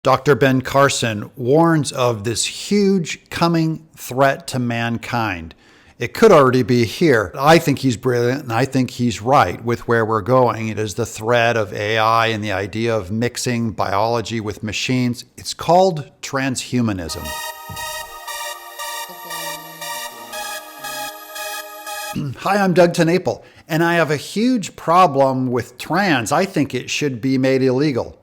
Dr. Ben Carson warns of this huge coming threat to mankind. It could already be here. I think he's brilliant, and I think he's right with where we're going. It is the threat of AI and the idea of mixing biology with machines. It's called transhumanism. Hi, I'm Doug TenNapel, and I have a huge problem with trans. I think it should be made illegal.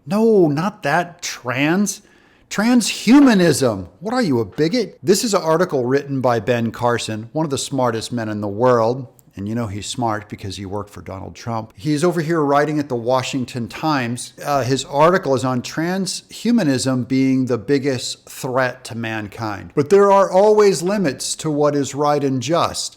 No, not that transhumanism. What are you, a bigot? This is an article written by Ben Carson, one of the smartest men in the world. And you know he's smart because he worked for Donald Trump. He's over here writing at the Washington Times. His article is on transhumanism being the biggest threat to mankind. But there are always limits to what is right and just.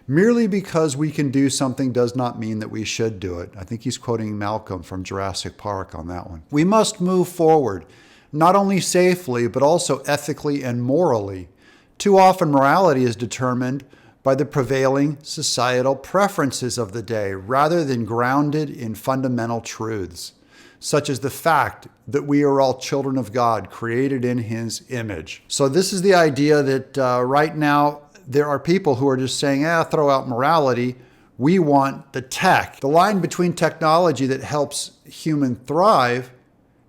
Merely because we can do something does not mean that we should do it. I think he's quoting Malcolm from Jurassic Park on that one. We must move forward, not only safely, but also ethically and morally. Too often morality is determined by the prevailing societal preferences of the day, rather than grounded in fundamental truths, such as the fact that we are all children of God, created in His image. So this is the idea that right now, there are people who are just saying, throw out morality. We want the tech. The line between technology that helps human thrive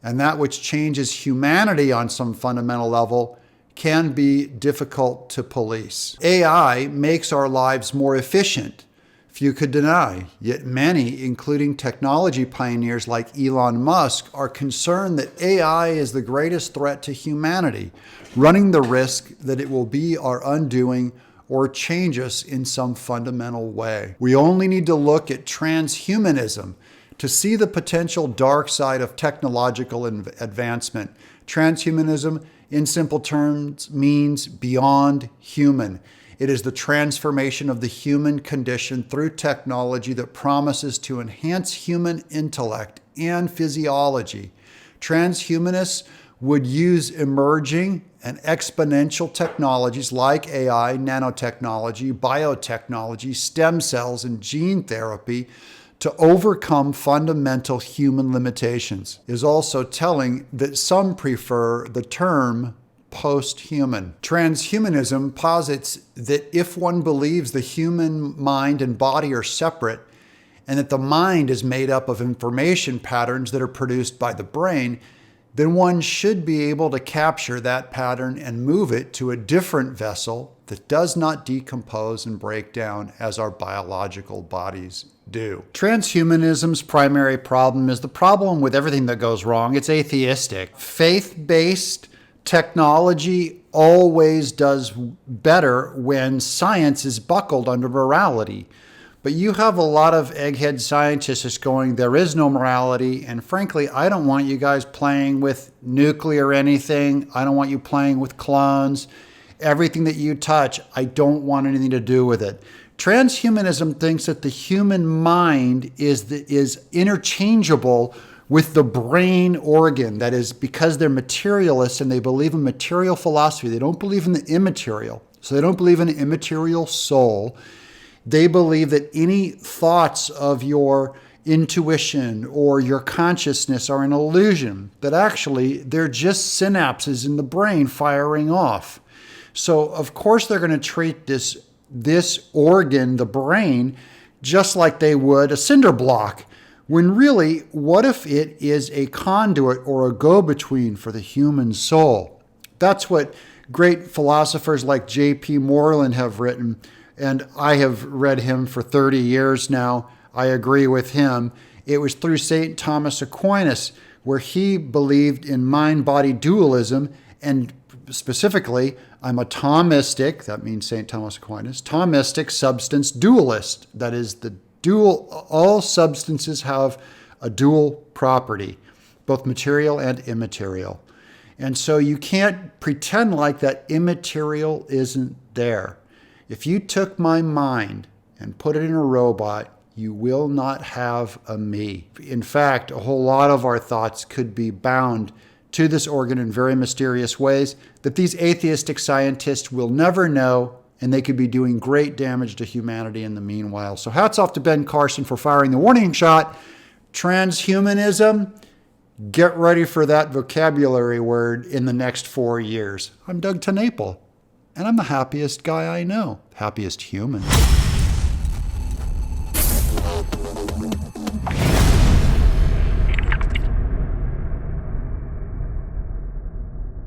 and that which changes humanity on some fundamental level can be difficult to police. AI makes our lives more efficient. Few could deny, yet many, including technology pioneers like Elon Musk, are concerned that AI is the greatest threat to humanity, running the risk that it will be our undoing or change us in some fundamental way. We only need to look at transhumanism to see the potential dark side of technological advancement. Transhumanism, in simple terms, means beyond human. It is the transformation of the human condition through technology that promises to enhance human intellect and physiology. Transhumanists would use emerging and exponential technologies like AI, nanotechnology, biotechnology, stem cells, and gene therapy to overcome fundamental human limitations. It is also telling that some prefer the term post-human. Transhumanism posits that if one believes the human mind and body are separate, and that the mind is made up of information patterns that are produced by the brain, then one should be able to capture that pattern and move it to a different vessel that does not decompose and break down as our biological bodies do. Transhumanism's primary problem is the problem with everything that goes wrong. It's atheistic. Faith-based technology always does better when science is buckled under morality. But you have a lot of egghead scientists just going, there is no morality. And frankly, I don't want you guys playing with nuclear anything. I don't want you playing with clones. Everything that you touch, I don't want anything to do with it. Transhumanism thinks that the human mind is interchangeable with the brain organ. That is because they're materialists and they believe in material philosophy. They don't believe in the immaterial. So they don't believe in an immaterial soul. They believe that any thoughts of your intuition or your consciousness are an illusion, that actually they're just synapses in the brain firing off. So of course they're going to treat this organ, the brain, just like they would a cinder block, when really, what if it is a conduit or a go-between for the human soul? That's what great philosophers like J.P. Moreland have written. And I have read him for 30 years now. I agree with him. It was through St. Thomas Aquinas where he believed in mind-body dualism, and specifically, I'm a Thomistic, that means St. Thomas Aquinas, Thomistic substance dualist. That is, all substances have a dual property, both material and immaterial. And so you can't pretend like that immaterial isn't there. If you took my mind and put it in a robot, you will not have a me. In fact, a whole lot of our thoughts could be bound to this organ in very mysterious ways that these atheistic scientists will never know, and they could be doing great damage to humanity in the meanwhile. So hats off to Ben Carson for firing the warning shot. Transhumanism Get ready for that vocabulary word in the next 4 years. I'm Doug TenNapel, and I'm the happiest guy I know. Happiest human.